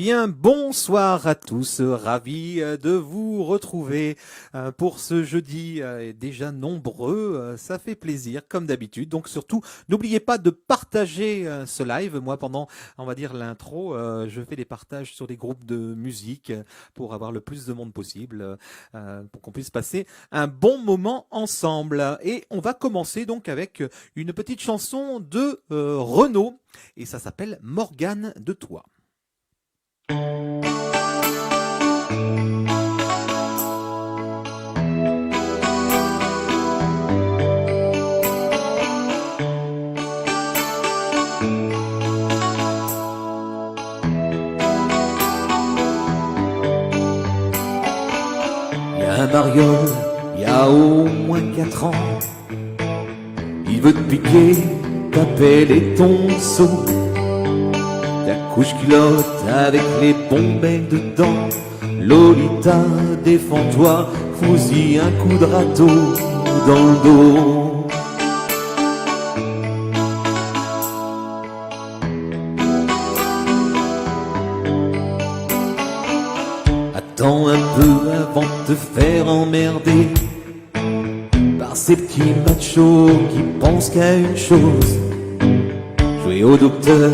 bien, bonsoir à tous, ravi de vous retrouver pour ce jeudi déjà nombreux, ça fait plaisir comme d'habitude, donc surtout n'oubliez pas de partager ce live. Moi pendant on va dire l'intro, je fais des partages sur des groupes de musique pour avoir le plus de monde possible, pour qu'on puisse passer un bon moment ensemble. Et on va commencer donc avec une petite chanson de Renaud et ça s'appelle Morgane de toi. Il y a un mariole, il y a au moins 4 ans. Il veut te piquer ta pelle et ton seau, ta couche culotte avec les bombelles dedans. Lolita, défends-toi, fous-y un coup de râteau dans le dos. Attends un peu avant de te faire emmerder par ces petits machos qui pensent qu'à une chose: jouer au docteur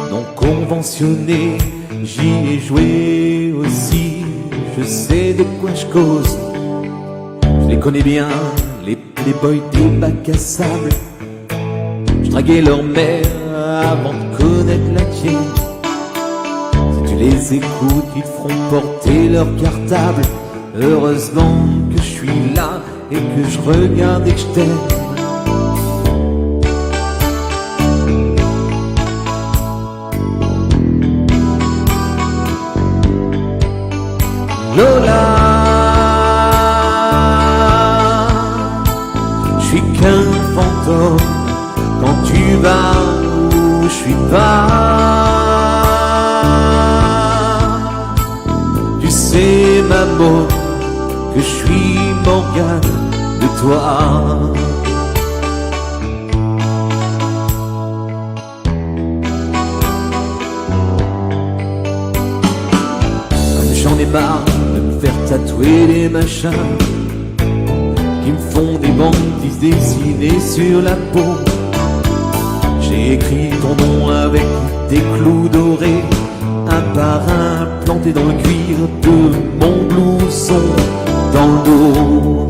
non conventionné. J'y ai joué aussi, je sais de quoi je cause. Je les connais bien, les playboys des bacs à sable. Je draguais leur mère avant de connaître la tienne. Si tu les écoutes, ils te feront porter leur cartable. Heureusement que je suis là et que je regarde et que je t'aime. Lola, je suis qu'un fantôme quand tu vas où je suis pas. Tu sais maman que je suis Morgane de toi. J'en ai marre de me faire tatouer des machins qui me font des bandises dessinées sur la peau. J'ai écrit ton nom avec des clous dorés, un par un planté dans le cuir de mon blouson dans le dos.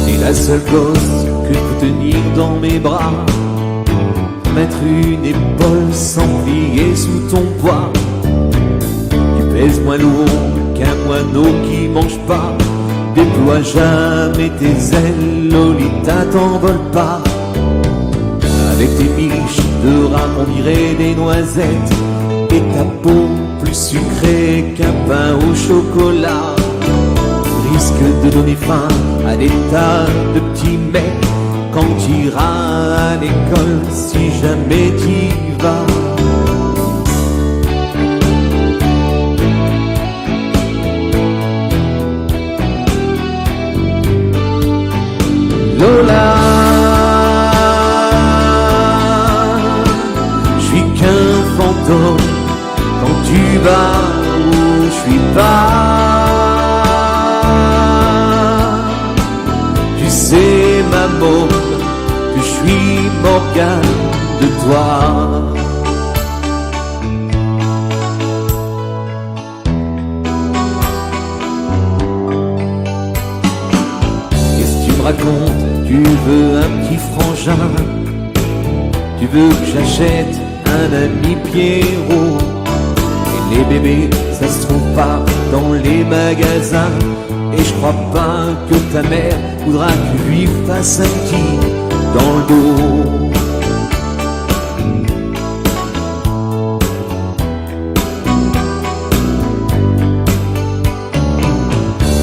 T'es la seule gosse que je peux tenir dans mes bras, mettre une épaule sans plier sous ton poids. Tu pèses moins lourd qu'un moineau qui mange pas. Déploie jamais tes ailes, Lolita, t'envole pas. Avec tes miches de rat on dirait des noisettes, et ta peau plus sucrée qu'un pain au chocolat. Risque de donner faim à des tas de petits mecs quand tu iras à l'école, si jamais t'y vas. Lola, je suis qu'un fantôme quand tu vas où je suis pas. Tu sais maman que je suis Morgane de toi. Qu'est-ce que tu me racontes? Tu veux un petit frangin? Tu veux que j'achète un ami Pierrot? Et les bébés, ça se trouve pas dans les magasins. Et je crois pas que ta mère voudra que je lui fasse un petit dans le dos.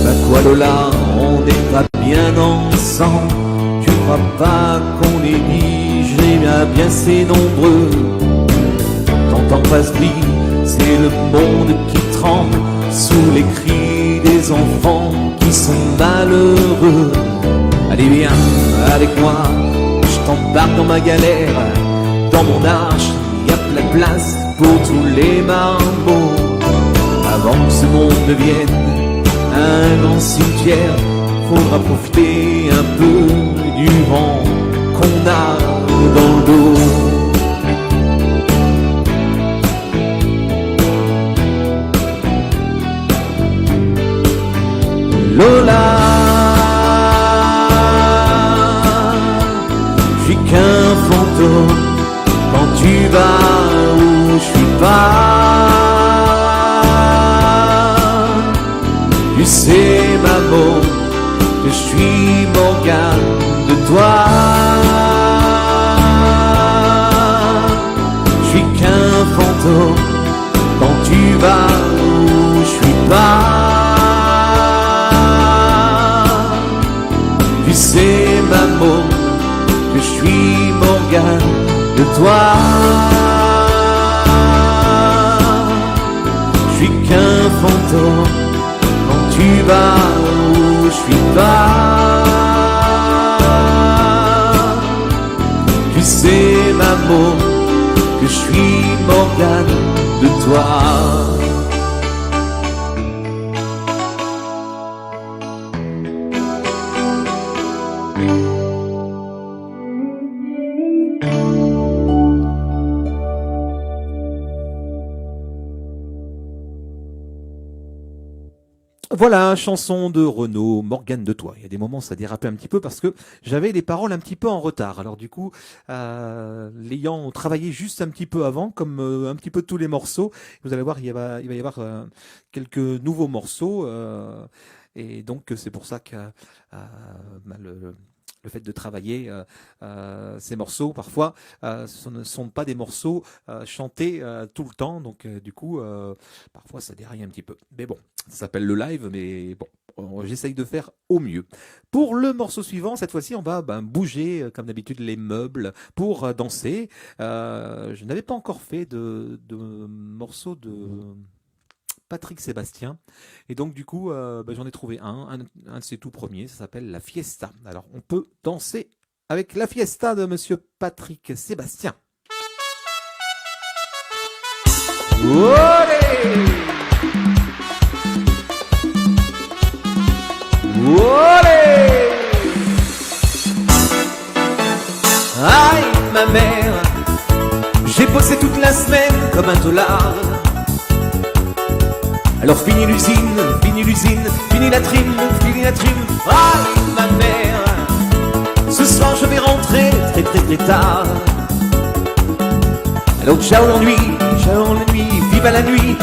Bah quoi Lola, on n'est pas bien ensemble. Tu crois pas qu'on est dit, j'ai bien assez nombreux. Quand en passe vite, c'est le monde qui tremble sous les cris des enfants qui sont malheureux. Allez viens avec moi, je t'embarque dans ma galère. Dans mon arche, y a plein de place pour tous les marmots. Avant que ce monde devienne un grand cimetière, faudra profiter un peu du vent qu'on a dans le dos. Lola, je suis qu'un fantôme quand tu vas où je suis pas. Tu sais maman que je suis Morgane de toi. Je suis qu'un fantôme quand tu vas où je suis pas. Tu sais maman que je suis Morgane de toi. Je suis qu'un fantôme quand tu vas où je suis pas. Tu sais maman que je suis Morgane de toi. Voilà, chanson de Renaud, Morgane de toi. Il y a des moments ça dérapait un petit peu parce que j'avais les paroles un petit peu en retard. Alors du coup, l'ayant travaillé juste un petit peu avant, comme un petit peu tous les morceaux, vous allez voir, il va y avoir quelques nouveaux morceaux. Et donc c'est pour ça que le fait de travailler ces morceaux, parfois, ce ne sont pas des morceaux chantés tout le temps. Donc du coup, parfois ça déraille un petit peu. Mais bon. Ça s'appelle le live, mais bon, j'essaye de faire au mieux. Pour le morceau suivant, cette fois-ci, on va bouger, comme d'habitude, les meubles pour danser. Je n'avais pas encore fait de morceau de Patrick Sébastien. Et donc, du coup, j'en ai trouvé un de ses tout premiers. Ça s'appelle La Fiesta. Alors, on peut danser avec La Fiesta de Monsieur Patrick Sébastien. Olé! Olé! Aïe, ma mère, j'ai bossé toute la semaine comme un tolard. Alors fini l'usine, fini la trim. Aïe, ma mère, ce soir je vais rentrer très tard. Alors ciao l'ennui, viva la nuit,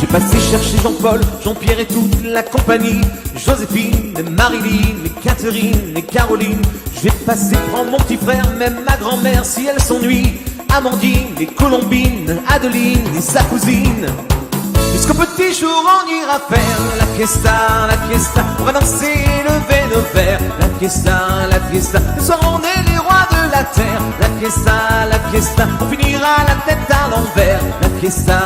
j'ai passé chercher Jean-Paul, Jean-Pierre et toute la compagnie, Joséphine, Marilyn, et Catherine et Caroline. J'ai passé prendre mon petit frère, même ma grand-mère si elle s'ennuie, Amandine et Colombine, Adeline et sa cousine. Jusqu'au petit jour on ira faire la fiesta, on va danser et lever nos verres. La fiesta, ce soir on est les rois de la terre. La fiesta, on finira la tête à l'envers. La fiesta.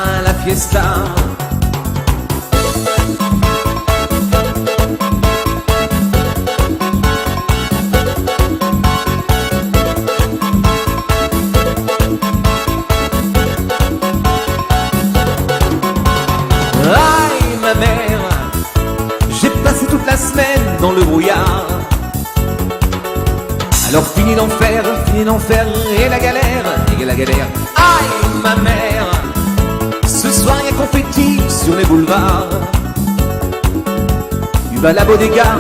Aïe ma mère, j'ai passé toute la semaine dans le brouillard. Alors fini l'enfer et la galère. Aïe ma mère, ce soir y'a confetti sur les boulevards. Tu vas la bodega,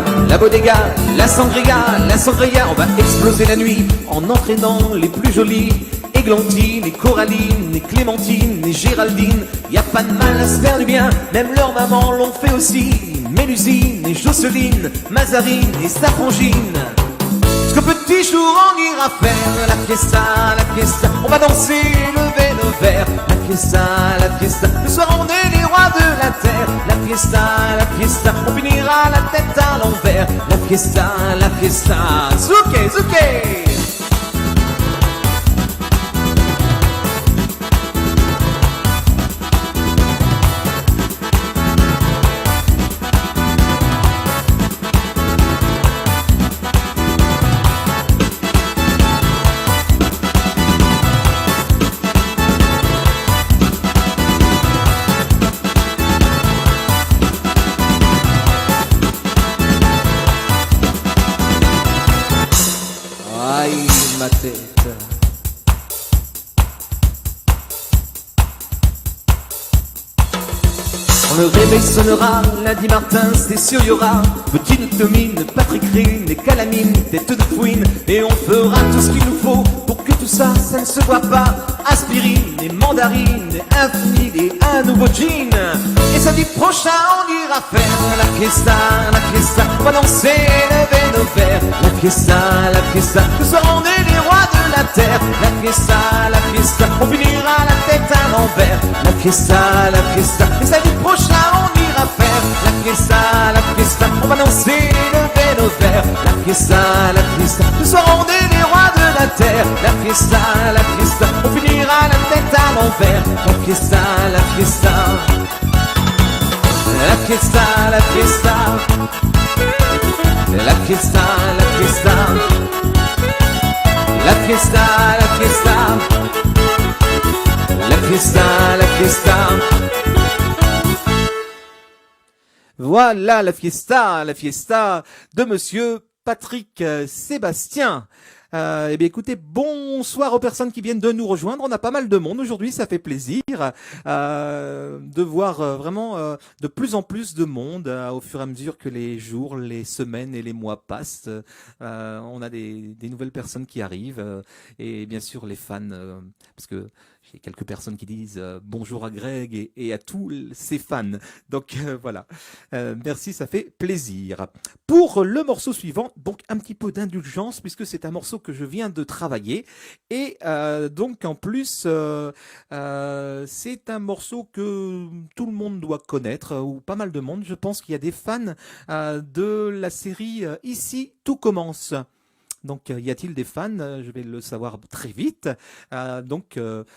la sangria, on va exploser la nuit en entraînant les plus jolies. Églantine, et Coraline, et Clémentine, et Géraldine. Y a pas de mal à se faire du bien, même leurs mamans l'ont fait aussi. Mélusine, et Jocelyne, Mazarine, et sa frangine. Jusqu'au petit jour on ira faire la fiesta, on va danser et lever nos verres. La fiesta, le soir on est les rois de la terre. La fiesta, on finira la tête à l'envers. La fiesta, zouké. ma tête. Quand le réveil sonnera, lundi matin, c'est sûr, y aura Petite Tomine, Patrick Rine et Calamine, tête de fouine. Et on fera tout ce qu'il nous faut pour que tout ça, ça ne se voit pas. Aspirine et mandarine, et infini et un nouveau jean. Et samedi prochain, on ira faire la fiesta, on va danser, lever nos verres. La fiesta, ce soir on est les rois de la terre. La fiesta, on finira la tête à l'envers. La fiesta, et samedi prochain on ira faire la fiesta, on va danser, lever nos verres. La fiesta, ce soir on est les rois de la terre. La fiesta, on finira la tête à l'envers. La fiesta, la fiesta, la fiesta, la fiesta, la fiesta, la fiesta, la fiesta, la fiesta, la fiesta, la fiesta. Voilà la fiesta de monsieur Patrick Sébastien. Eh bien écoutez, bonsoir aux personnes qui viennent de nous rejoindre. On a pas mal de monde aujourd'hui, ça fait plaisir de voir vraiment de plus en plus de monde au fur et à mesure que les jours, les semaines et les mois passent. On a des nouvelles personnes qui arrivent et bien sûr les fans, parce que j'ai quelques personnes qui disent bonjour à Greg et à tous ses fans. Donc voilà, merci, ça fait plaisir. Pour le morceau suivant, donc un petit peu d'indulgence puisque c'est un morceau que je viens de travailler et donc en plus c'est un morceau que tout le monde doit connaître ou pas mal de monde. Je pense qu'il y a des fans de la série Ici tout commence. Donc y a-t-il des fans? Je vais le savoir très vite. Il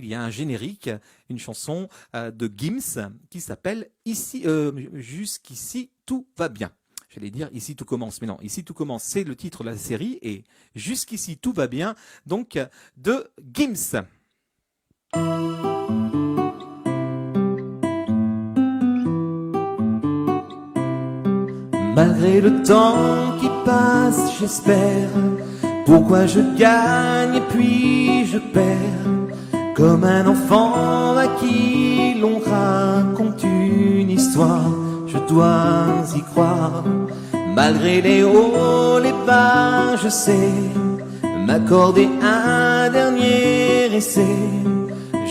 y a un générique, une chanson de Gims qui s'appelle Ici, Jusqu'ici tout va bien. J'allais dire Ici tout commence, mais non, Ici tout commence, c'est le titre de la série et Jusqu'ici tout va bien, donc de Gims. Malgré le temps qui passe, j'espère. Pourquoi je gagne et puis je perds, comme un enfant à qui l'on raconte une histoire. Je dois y croire. Malgré les hauts, les bas, je sais m'accorder un dernier essai.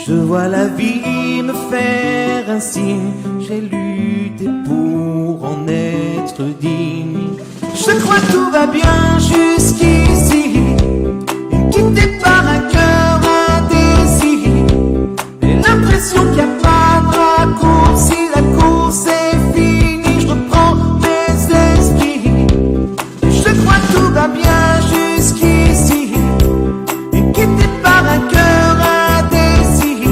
Je vois la vie me faire un signe. J'ai lutté pour en être digne. Je crois que tout va bien jusqu'ici, quitté par un cœur indécis, et l'impression qu'il n'y a pas de raccourci. La course est finie, je reprends mes esprits. Je crois que tout va bien jusqu'ici, quitté par un cœur indécis,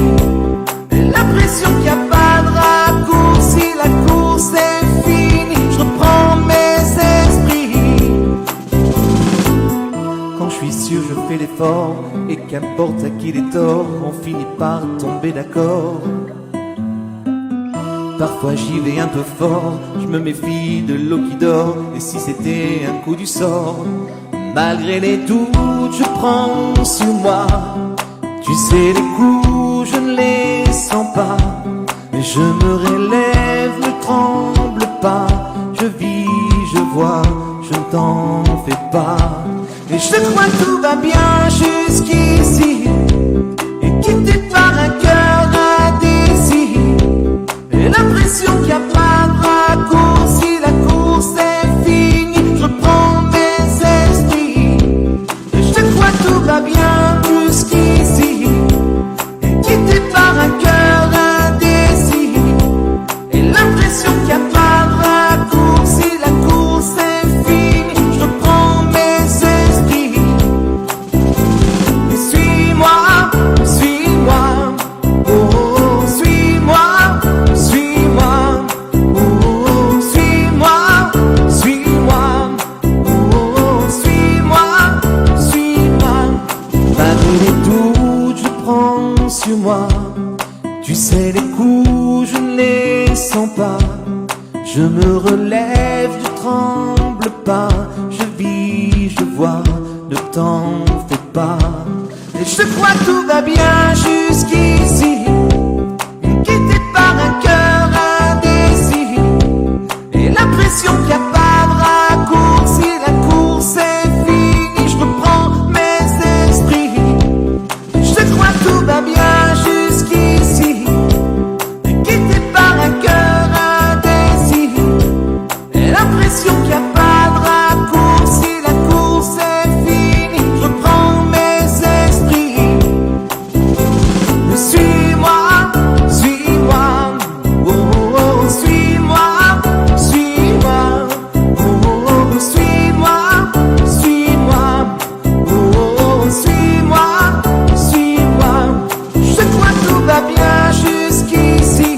et l'impression qu'il n'y a pas de raccourci. La course est finie, je reprends mes esprits. Quand je suis sûr, je fais l'effort, et qu'importe à qui les torts, on finit par tomber d'accord. Parfois j'y vais un peu fort, je me méfie de l'eau qui dort, et si c'était un coup du sort. Malgré les doutes, je prends sur moi. Tu sais, les coups, je ne les sens pas, mais je me relève, ne tremble pas. Je vis, je vois, je ne t'en fais pas. Et je crois que tout va bien jusqu'ici, et quitté par un cœur indécis, et l'impression qu'il n'y a pas de raccourci. La course est finie, je reprends mes esprits. Et je crois que tout va bien jusqu'ici, et quitté par un cœur indécis, et l'impression qu'il n'y a pas de raccourci. La course est finie, je reprends mes esprits. Et suis-moi, suis-moi, oh, suis-moi, suis-moi, oh, suis-moi, suis-moi, oh, suis-moi, suis-moi. Malgré les doutes, je prends sur moi. Tu sais, les coups, je ne les sens pas. Je me relève, je tremble pas. Je vis, je vois, ne t'en fais pas. Et je crois que tout va bien jusqu'ici, quitté par un cœur indécis, et l'impression qu'il n'y a pas de raccourci. La course est finie, je reprends mes esprits. Je crois que tout va bien jusqu'ici, quitté par un cœur indécis, et l'impression qu'il n'y a pas de raccourci. La course est finie, je reprends mes esprits. Suis-moi, suis-moi, oh, oh, oh, suis-moi, suis-moi, oh, oh, suis-moi, suis-moi, oh, oh, suis-moi, suis-moi. Je crois que tout va bien jusqu'ici,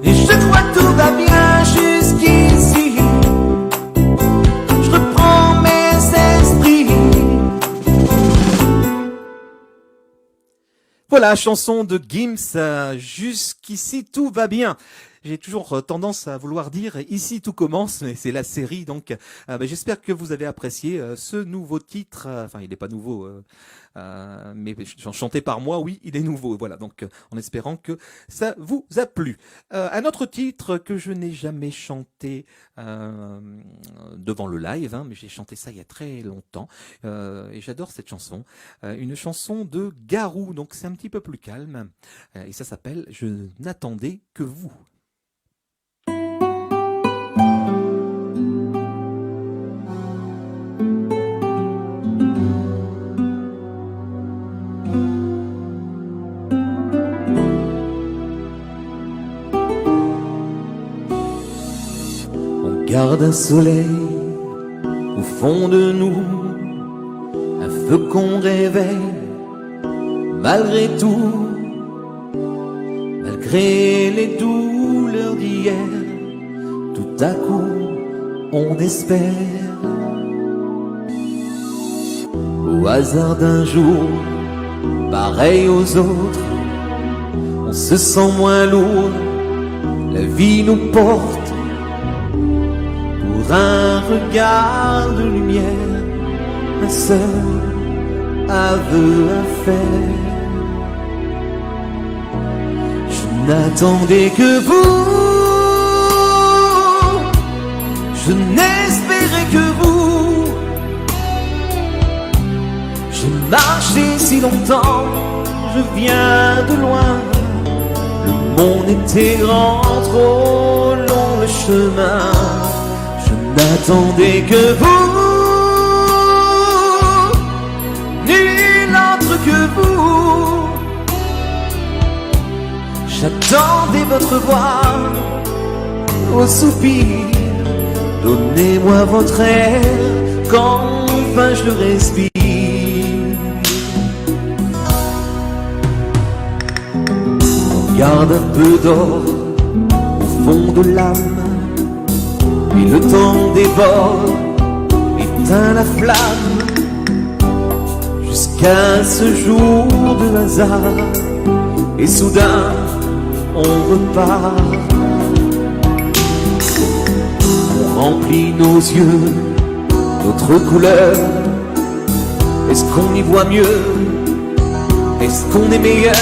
et je crois que tout va bien jusqu'ici. Je reprends mes esprits. Voilà, chanson de Gims, jusqu'ici tout va bien. J'ai toujours tendance à vouloir dire ici tout commence, mais c'est la série, donc j'espère que vous avez apprécié ce nouveau titre. Enfin, il n'est pas nouveau, mais chanté par moi, oui, il est nouveau. Voilà, donc en espérant que ça vous a plu. Un autre titre que je n'ai jamais chanté devant le live, mais j'ai chanté ça il y a très longtemps, et j'adore cette chanson. Une chanson de Garou, donc c'est un petit peu plus calme, et ça s'appelle « Je n'attendais que vous ». On garde un soleil au fond de nous, un feu qu'on réveille malgré tout, malgré les douleurs d'hier. Tout à coup, on espère au hasard d'un jour, pareil aux autres, on se sent moins lourd. La vie nous porte pour un regard de lumière, un seul aveu à faire. Je n'attendais que vous, je n'espérais que vous. J'ai marché si longtemps, je viens de loin. Le monde était grand, trop long le chemin. Je n'attendais que vous, nul autre que vous. J'attendais votre voix au soupir. Donnez-moi votre air quand enfin je le respire. On garde un peu d'or au fond de l'âme, et le temps dévore, éteint la flamme, jusqu'à ce jour de hasard. Et soudain, on repart. On remplit nos yeux, notre couleur. Est-ce qu'on y voit mieux? Est-ce qu'on est meilleur?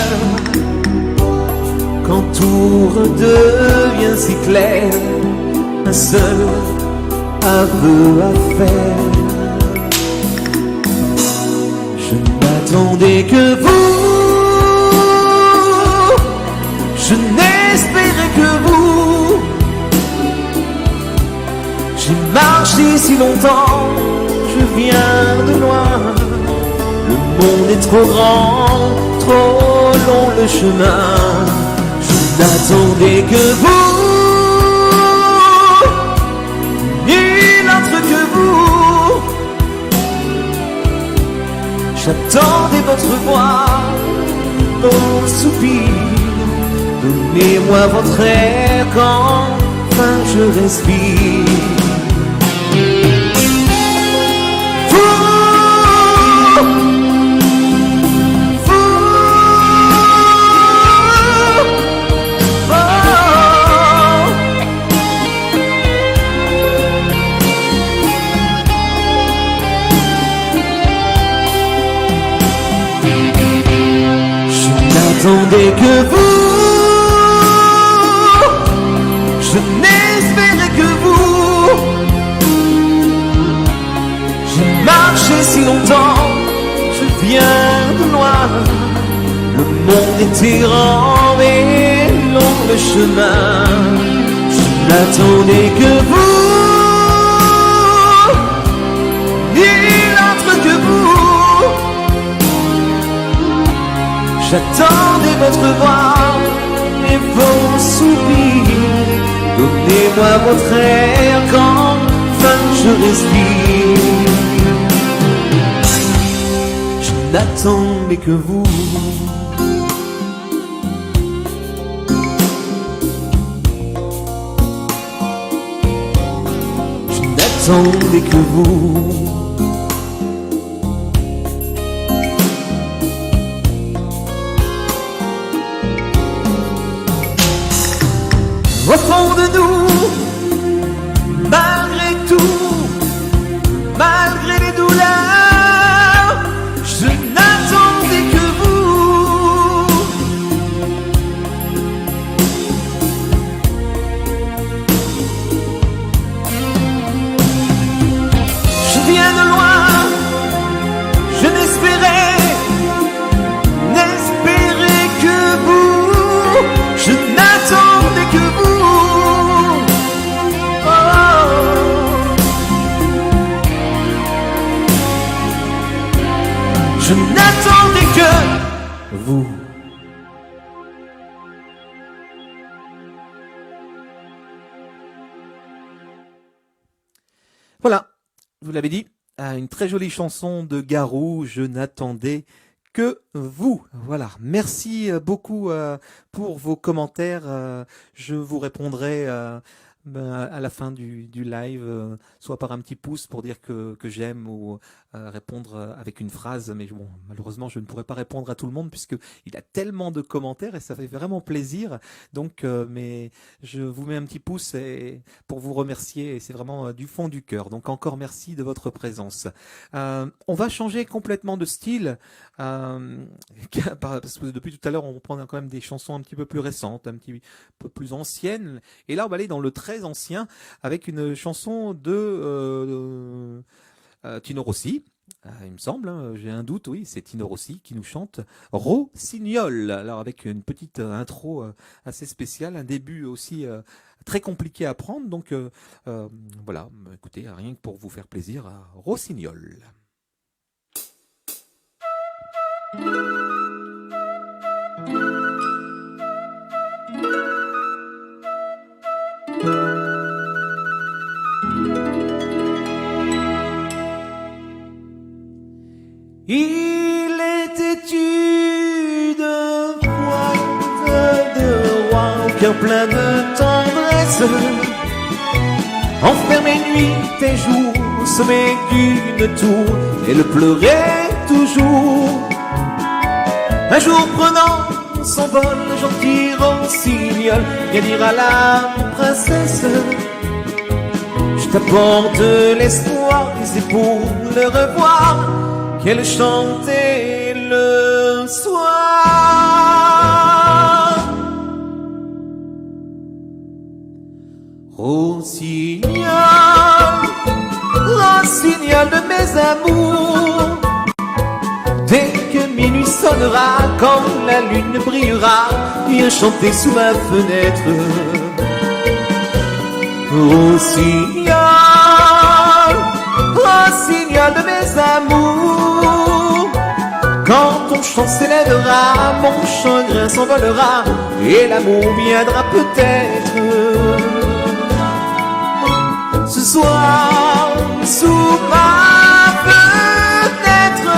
Quand tout redevient si clair, un seul aveu à faire. Je n'attendais que vous, je n'espérais que vous. J'ai marché si longtemps, je viens de loin. Le monde est trop grand, trop long le chemin. Je n'attendais que vous, nul autre que vous. J'attendais votre voix, vos soupirs. Donnez-moi votre air quand enfin je respire. n'attendais que vous, je n'espérais que vous. J'ai marché si longtemps, je viens de loin. Le monde est errant et long le chemin. Je n'attendais que vous, nul autre que vous. J'attendais votre voix et vos soupirs. Donnez-moi votre air quand enfin je respire. Je n'attendais que vous. Je n'attendais que vous. Au fond de nous, malgré tout, malgré les douleurs, je n'attendais que vous. Je viens de loin, je n'espérais que vous. Je n'attendais que vous. Je n'attendais que vous. Voilà, je vous l'avais dit, une très jolie chanson de Garou, Je n'attendais que vous. Voilà, merci beaucoup pour vos commentaires. Je vous répondrai à la fin du live, soit par un petit pouce pour dire que j'aime, ou répondre avec une phrase. Mais bon, malheureusement, je ne pourrai pas répondre à tout le monde puisqu'il a tellement de commentaires et ça fait vraiment plaisir. Donc, mais je vous mets un petit pouce pour vous remercier, et c'est vraiment du fond du cœur. Donc encore merci de votre présence. On va changer complètement de style, parce que depuis tout à l'heure, on reprend quand même des chansons un petit peu plus récentes, un petit peu plus anciennes. Et là, on va aller dans le très ancien avec une chanson de Tino Rossi. Il me semble, hein, j'ai un doute, oui, c'est Tino Rossi qui nous chante Rossignol. Alors avec une petite intro assez spéciale, un début aussi très compliqué à prendre. Donc voilà, écoutez, rien que pour vous faire plaisir, Rossignol. Il était une fois de roi, au cœur plein de tendresse, enfermé nuit et jour au sommet d'une tour, et le pleurait toujours. Un jour prenant son vol, le gentil rossignol vient dire à la princesse: je t'apporte l'espoir, et c'est pour le revoir qu'elle chantait le soir. Rossignol, rossignol de mes amours, dès que minuit sonnera, quand la lune brillera, viens chanter sous ma fenêtre. Rossignol, rossignol de mes amours, quand ton chant s'élèvera, mon chagrin s'envolera, et l'amour viendra peut-être. Ce soir, sous ma fenêtre,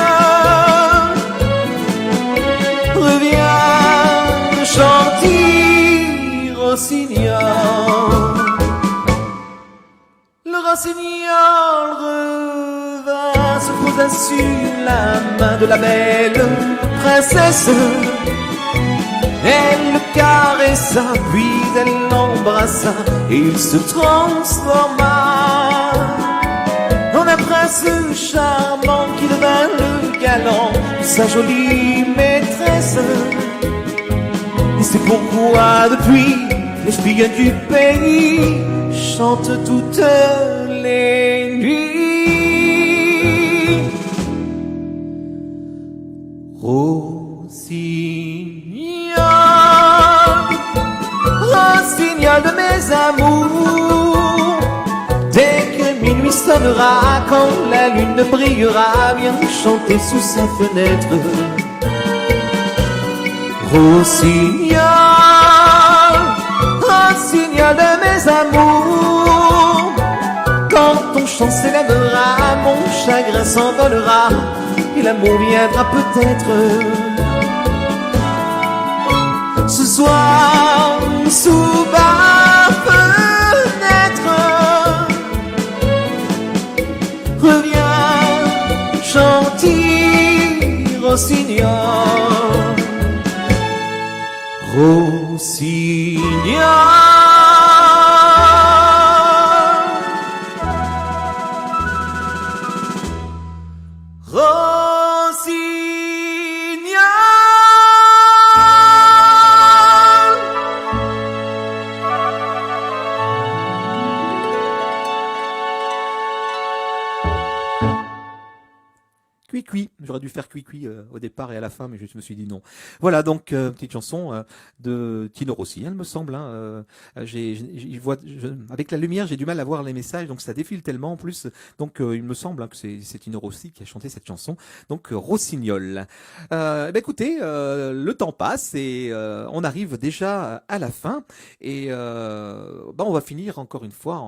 reviens chanter rossignol. Le rossignol revint, se posa sur la main de la belle princesse. Elle le caressa, puis elle l'embrassa, et il se transforma en un prince charmant qui devint le galant de sa jolie maîtresse. Et c'est pourquoi depuis les spions du pays chantent toutes les nuits. Rossignol, rossignol de mes amours, dès que minuit sonnera, quand la lune brillera, viens chanter sous sa fenêtre. Rossignol, rossignol de mes amours, quand ton chant s'élèvera, mon chagrin s'envolera, et l'amour viendra peut-être. Ce soir, sous ma fenêtre, reviens chanter rossignol. Rossignol, Cuicui, j'aurais dû faire cuicui au départ et à la fin, mais je me suis dit non. Voilà, donc petite chanson de Tino Rossi, il me semble. Hein, avec la lumière, j'ai du mal à voir les messages, donc ça défile tellement en plus. Donc il me semble que c'est Tino Rossi qui a chanté cette chanson. Donc Rossignol. Écoutez, le temps passe et on arrive déjà à la fin. Et on va finir encore une fois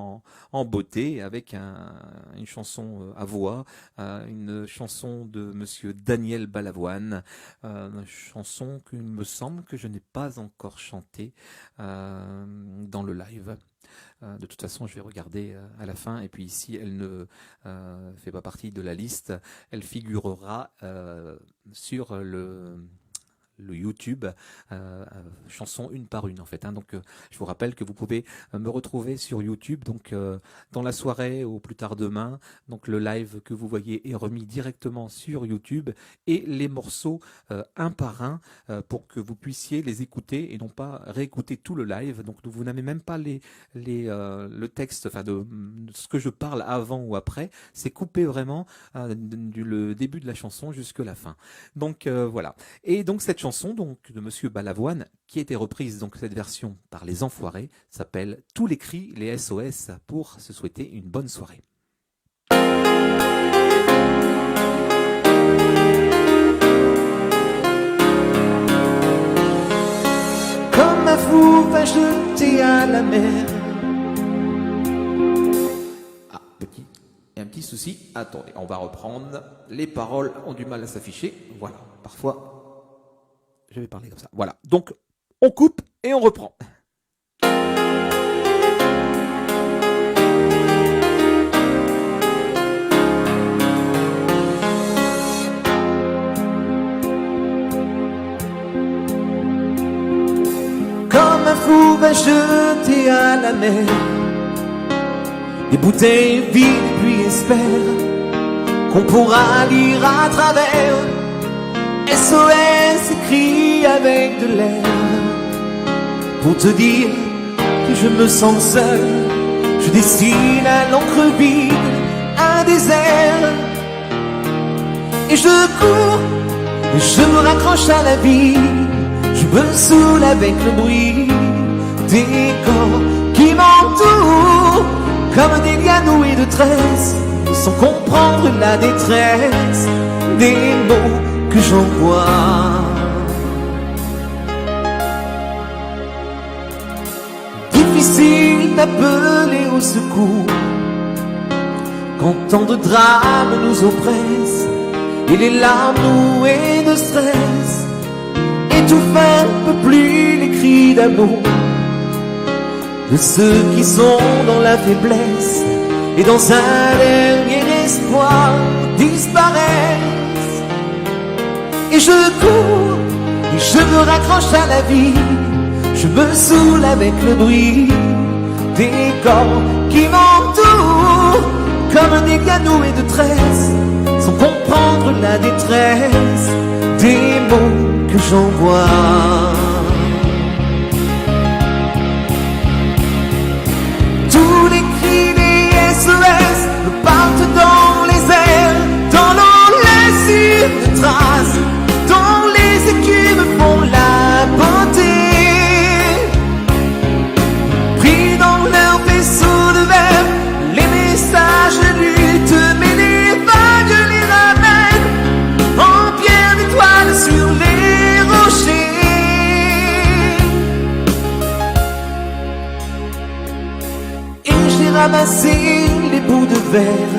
en beauté avec une chanson à voix, une chanson de Monsieur Daniel Balavoine, une chanson qu'il me semble que je n'ai pas encore chantée dans le live. De toute façon, je vais regarder à la fin. Et puis ici, elle ne fait pas partie de la liste. Elle figurera sur le YouTube, chanson une par une en fait. Hein. Donc je vous rappelle que vous pouvez me retrouver sur YouTube, donc dans la soirée ou plus tard demain. Donc le live que vous voyez est remis directement sur YouTube et les morceaux un par un pour que vous puissiez les écouter et non pas réécouter tout le live. Donc vous n'avez même pas le texte, enfin de ce que je parle avant ou après. C'est coupé vraiment le début de la chanson jusque la fin. Donc voilà. Et donc cette chanson donc de Monsieur Balavoine, qui a été reprise, donc cette version par les Enfoirés, s'appelle Tous les cris, les SOS, pour se souhaiter une bonne soirée. Comme un fou va jeter à la mer. Ah, un petit souci. Attendez, on va reprendre. Les paroles ont du mal à s'afficher. Voilà, parfois je vais parler comme ça. Voilà, donc on coupe et on reprend. Comme un fou va jeter à la mer des bouteilles vides, puis espère qu'on pourra lire à travers. SOS écrit avec de l'air pour te dire que je me sens seul. Je dessine à l'encre vide un désert et je cours, et je me raccroche à la vie. Je me saoule avec le bruit des corps qui m'entourent comme des liens noués de tresses, sans comprendre la détresse des mots que j'envoie. Difficile d'appeler au secours quand tant de drames nous oppressent et les larmes nouées de stress étouffent un peu plus les cris d'amour de ceux qui sont dans la faiblesse et dans un dernier espoir disparaissent. Et je cours, et je me raccroche à la vie. Je me saoule avec le bruit des corps qui m'entourent comme des liens noués de tresses, sans comprendre la détresse des mots que j'envoie. ramassé les bouts de verre.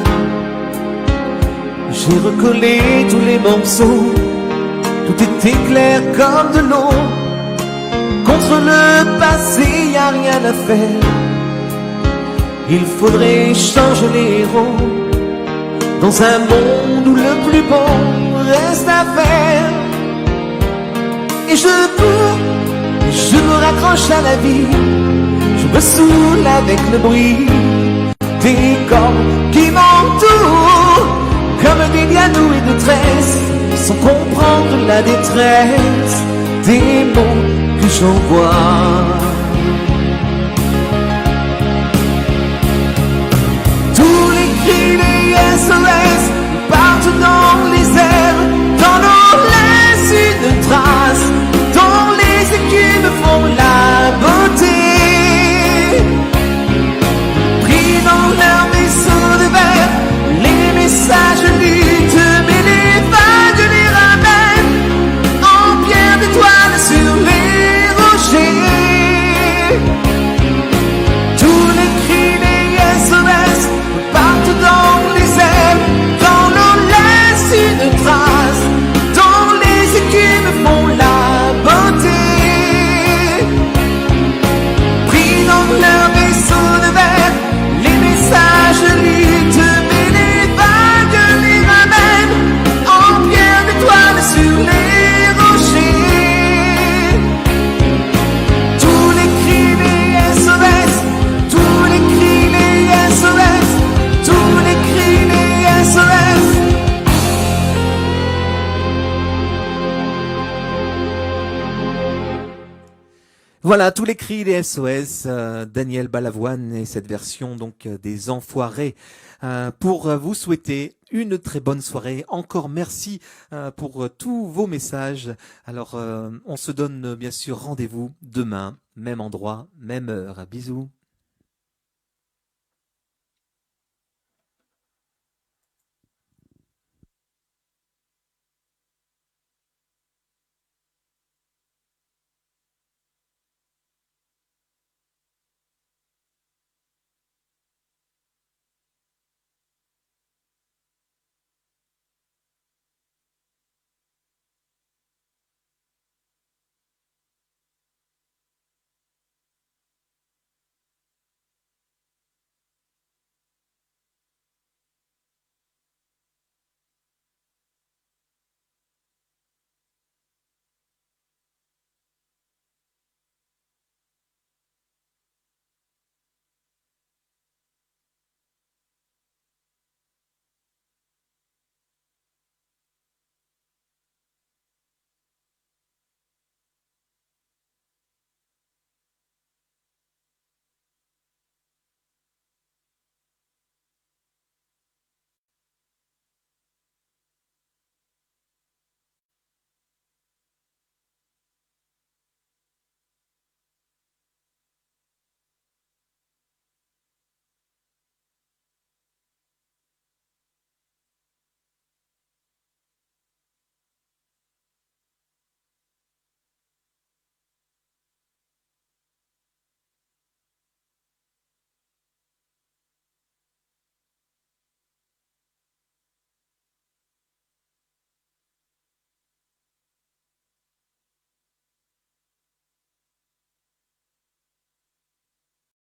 J'ai recollé tous les morceaux. Tout était clair comme de l'eau. Contre le passé, y a rien à faire. Il faudrait changer les héros dans un monde où le plus bon reste à faire. Et je cours, et je me raccroche à la vie. Je me saoule avec le bruit des corps qui m'entourent, comme des dianos et de tresses, sans comprendre la détresse des mots que j'envoie. Tous les cris, les SOS partent dans les airs, dans nos laisse une trace, dont les écumes font la beauté. Pris dans leur vaisseau de verre, les messages luttent, mais les vagues les ramènent en pierre d'étoiles sur les rochers. Tous les cris, les SOS partent dans les airs, dans l'eau laisse une trace, dont les écumes font la beauté. Pris dans leur vaisseau de verre, les messages luttent, mais les vagues les ramènent en pierre d'étoiles sur les rochers. Tous les cris, les SOS, tous les cris, les SOS, tous les cris, les SOS. Voilà, tous les cris des SOS, Daniel Balavoine et cette version donc des Enfoirés, pour vous souhaiter une très bonne soirée. Encore merci pour tous vos messages. Alors, on se donne bien sûr rendez-vous demain, même endroit, même heure. Bisous.